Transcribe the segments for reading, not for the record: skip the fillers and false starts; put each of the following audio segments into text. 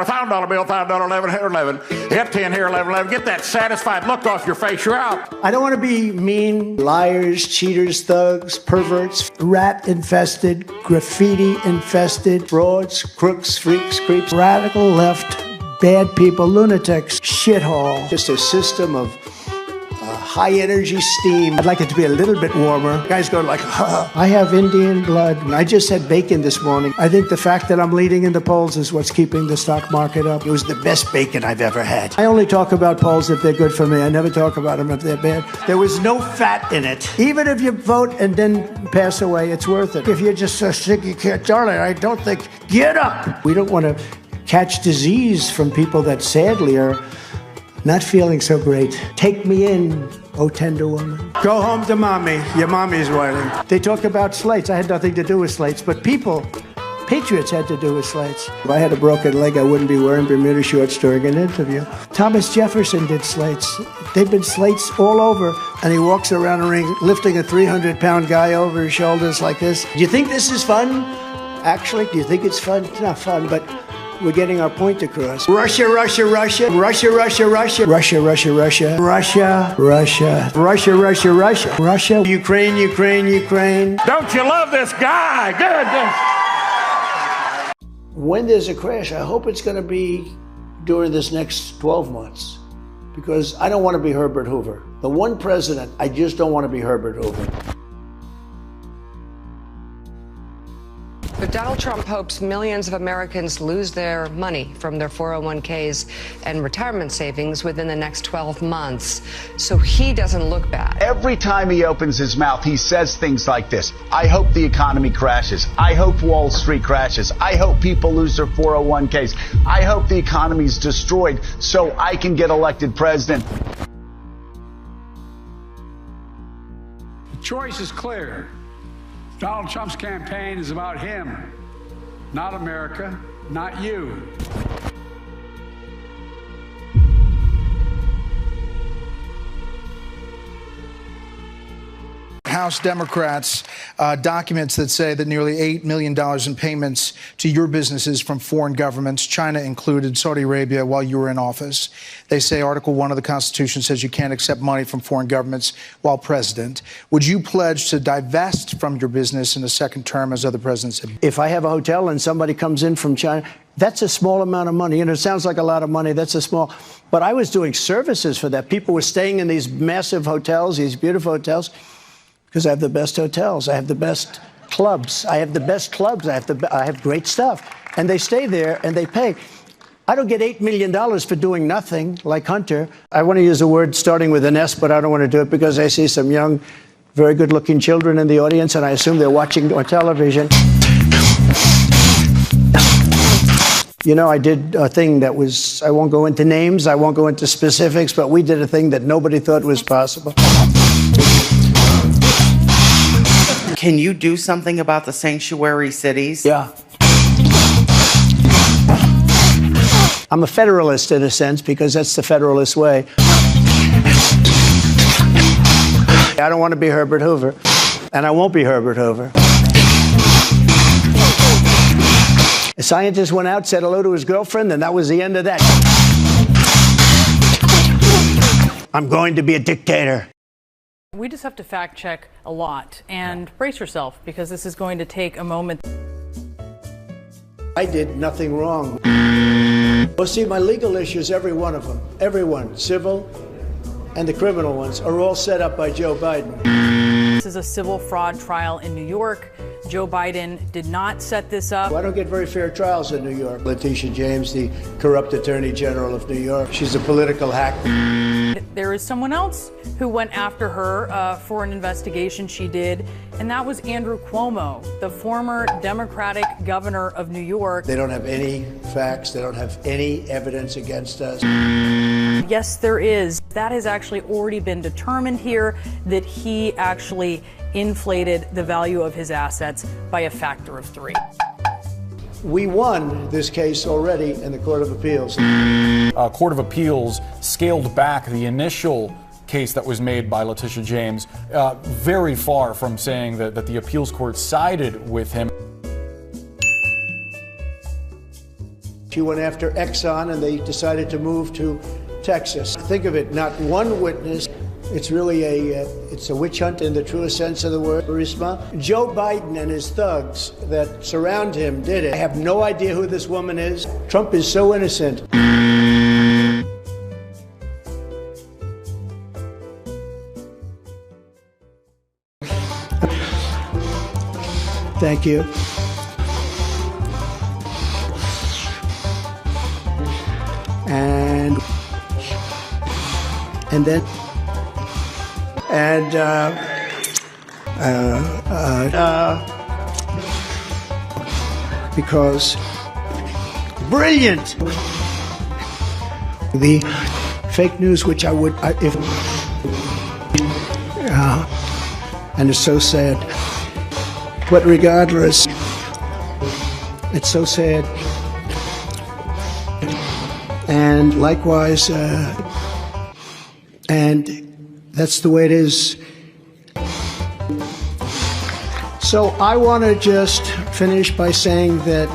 $5 bill, $5, 11, here, 11. Yep, 10 here, 11, 11. Get that satisfied look off your face, you're out. I don't want to be mean. Liars, cheaters, thugs, perverts, rat-infested, graffiti-infested, frauds, crooks, freaks, creeps, radical left, bad people, lunatics, shithole. Just a system of high-energy steam. I'd like it to be a little bit warmer. Guys go like, huh. I have Indian blood. I just had bacon this morning. I think the fact that I'm leading in the polls is what's keeping the stock market up. It was the best bacon I've ever had. I only talk about polls if they're good for me. I never talk about them if they're bad. There was no fat in it. Even if you vote and then pass away, it's worth it. If you're just so sick you can't, darling, I don't think, get up. We don't want to catch disease from people that sadly are not feeling so great. Take me in, oh tender woman. Go home to mommy. Your mommy's waiting. They talk about slates. I had nothing to do with slates, but patriots had to do with slates. If I had a broken leg, I wouldn't be wearing Bermuda shorts during an interview. Thomas Jefferson did slates. They've been slates all over, and he walks around the ring lifting a 300-pound guy over his shoulders like this. Do you think this is fun? Actually, do you think it's fun? It's not fun, but we're getting our point across. Russia, Russia, Russia, Russia, Russia, Russia, Russia, Russia, Russia, Russia, Russia, Russia, Russia, Russia, Russia, Ukraine, Ukraine, Ukraine. Don't you love this guy? Good. When there's a crash, I hope it's going to be during this next 12 months, because I don't want to be Herbert Hoover. The one president, I just don't want to be Herbert Hoover. But Donald Trump hopes millions of Americans lose their money from their 401ks and retirement savings within the next 12 months, so he doesn't look bad. Every time he opens his mouth, he says things like this. I hope the economy crashes. I hope Wall Street crashes. I hope people lose their 401ks. I hope the economy's destroyed so I can get elected president. The choice is clear. Donald Trump's campaign is about him, not America, not you. House Democrats documents that say that nearly $8 million in payments to your businesses from foreign governments, China included, Saudi Arabia, while you were in office. They say Article 1 of the Constitution says you can't accept money from foreign governments while president. Would you pledge to divest from your business in a second term as other presidents have? If I have a hotel and somebody comes in from China, that's a small amount of money. You know, it sounds like a lot of money. That's a small. But I was doing services for that. People were staying in these massive hotels, these beautiful hotels, because I have the best hotels. I have the best clubs. I have the best clubs. I have great stuff. And they stay there and they pay. I don't get $8 million for doing nothing like Hunter. I want to use a word starting with an S, but I don't want to do it because I see some young, very good-looking children in the audience, and I assume they're watching on television. You know, I did a thing that was, I won't go into names, I won't go into specifics, but we did a thing that nobody thought was possible. Can you do something about the sanctuary cities? Yeah. I'm a federalist in a sense because that's the federalist way. I don't want to be Herbert Hoover, and I won't be Herbert Hoover. A scientist went out, said hello to his girlfriend, and that was the end of that. I'm going to be a dictator. We just have to fact check a lot and brace yourself because this is going to take a moment. I did nothing wrong. Well, see, my legal issues, every one of them, everyone, civil and the criminal ones, are all set up by Joe Biden. This is a civil fraud trial in New York. Joe Biden did not set this up. I don't get very fair trials in New York. Letitia James, the corrupt Attorney General of New York, she's a political hack. There is someone else who went after her for an investigation she did, and that was Andrew Cuomo, the former Democratic governor of New York. They don't have any facts. They don't have any evidence against us. Yes, there is. That has actually already been determined here, that he actually inflated the value of his assets by a factor of 3. We won this case already in the Court of Appeals. Court of Appeals scaled back the initial case that was made by Letitia James, very far from saying that the appeals court sided with him. She went after Exxon, and they decided to move to Texas. Think of it, not one witness. It's really it's a witch hunt in the truest sense of the word, Burisma. Joe Biden and his thugs that surround him did it. I have no idea who this woman is. Trump is so innocent. Thank you. Because brilliant, the fake news, which and it's so sad, but regardless, it's so sad, and likewise, and that's the way it is. So I want to just finish by saying that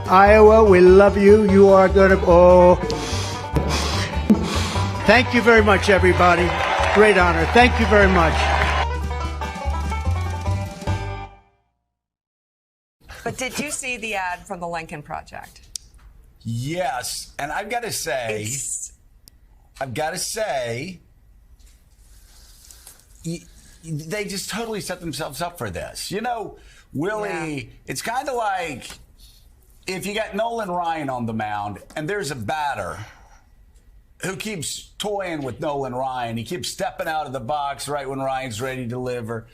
Iowa, we love you. You are going to, thank you very much, everybody. Great honor. Thank you very much. But did you see the ad from the Lincoln Project? Yes, and I've got to say, they just totally set themselves up for this. You know, Willie, it's kind of like if you got Nolan Ryan on the mound and there's a batter who keeps toying with Nolan Ryan. He keeps stepping out of the box right when Ryan's ready to deliver.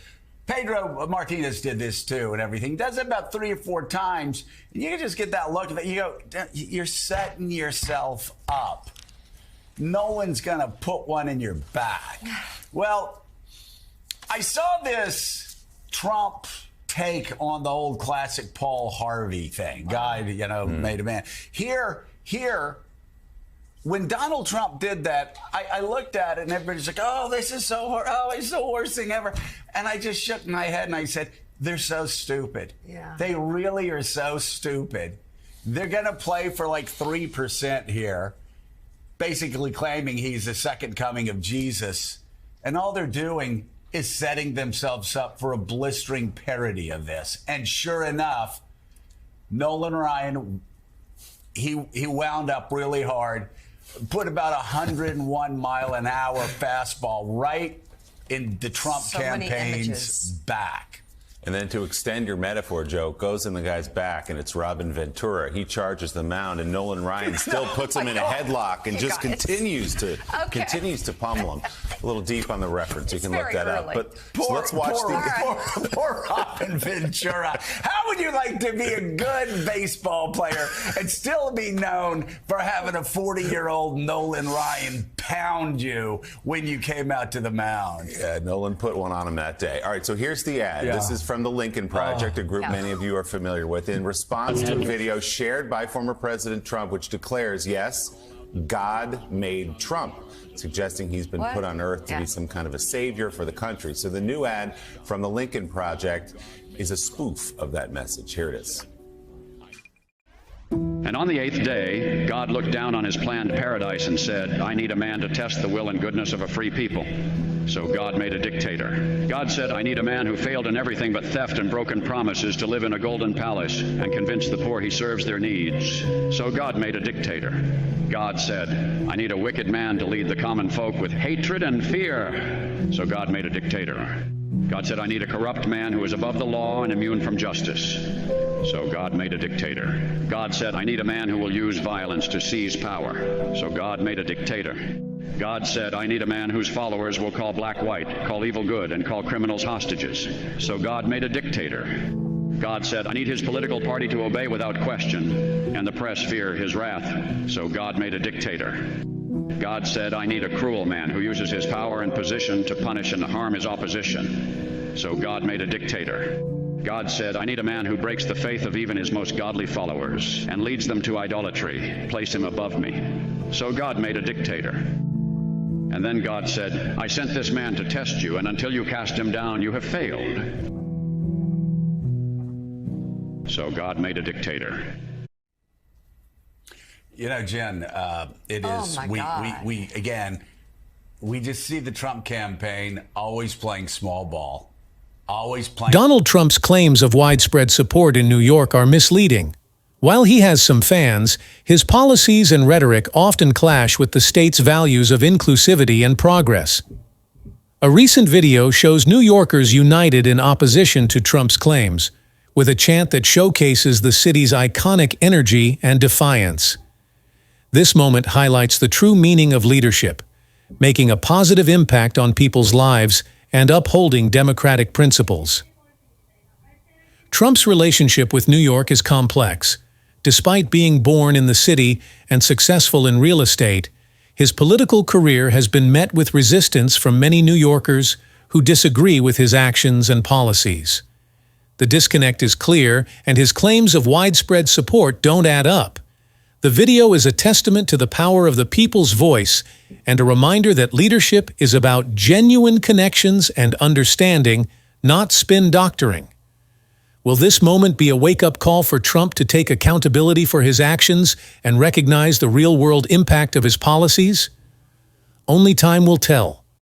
Pedro Martinez did this too and everything. Does it about 3 or 4 times. And you can just get that look that you go, you're setting yourself up. Nolan's going to put one in your back. Well, I saw this Trump take on the old classic Paul Harvey thing. Guy, you know, made a man. Here, when Donald Trump did that, I looked at it and everybody's like, oh, this is so hard. Oh, it's the worst thing ever. And I just shook my head and I said, they're so stupid. Yeah. They really are so stupid. They're going to play for like 3% here, basically claiming he's the second coming of Jesus. And all they're doing is setting themselves up for a blistering parody of this. And sure enough, Nolan Ryan, he wound up really hard, put about 101 mile an hour fastball right in the Trump campaign's back. And then to extend your metaphor, Joe, goes in the guy's back, and it's Robin Ventura. He charges the mound, and Nolan Ryan still puts him in a headlock and just continues to pummel him. A little deep on the reference. You can look that up. But so let's watch poor Robin Ventura. How would you like to be a good baseball player and still be known for having a 40-year-old Nolan Ryan pound you when you came out to the mound? Yeah, Nolan put one on him that day. All right, so here's the ad. Yeah. This is from the Lincoln Project, a group many of you are familiar with, in response to a video shared by former President Trump, which declares, yes, God made Trump, suggesting he's been put on earth to be some kind of a savior for the country. So the new ad from the Lincoln Project is a spoof of that message. Here it is. And on the 8th day, God looked down on his planned paradise and said, I need a man to test the will and goodness of a free people. So God made a dictator. God said, I need a man who failed in everything but theft and broken promises to live in a golden palace and convince the poor he serves their needs. So God made a dictator. God said, I need a wicked man to lead the common folk with hatred and fear. So God made a dictator. God said, I need a corrupt man who is above the law and immune from justice. So God made a dictator. God said, I need a man who will use violence to seize power. So God made a dictator. God said, I need a man whose followers will call black white, call evil good, and call criminals hostages. So God made a dictator. God said, I need his political party to obey without question, and the press fear his wrath. So God made a dictator. God said, I need a cruel man who uses his power and position to punish and harm his opposition. So God made a dictator. God said, I need a man who breaks the faith of even his most godly followers and leads them to idolatry. Place him above me. So God made a dictator. And then God said, I sent this man to test you, and until you cast him down, you have failed. So God made a dictator. You know, Jen, it is, we just see the Trump campaign always playing small ball, always playing. Donald Trump's claims of widespread support in New York are misleading. While he has some fans, his policies and rhetoric often clash with the state's values of inclusivity and progress. A recent video shows New Yorkers united in opposition to Trump's claims, with a chant that showcases the city's iconic energy and defiance. This moment highlights the true meaning of leadership, making a positive impact on people's lives and upholding democratic principles. Trump's relationship with New York is complex. Despite being born in the city and successful in real estate, his political career has been met with resistance from many New Yorkers who disagree with his actions and policies. The disconnect is clear, and his claims of widespread support don't add up. The video is a testament to the power of the people's voice and a reminder that leadership is about genuine connections and understanding, not spin doctoring. Will this moment be a wake-up call for Trump to take accountability for his actions and recognize the real-world impact of his policies? Only time will tell.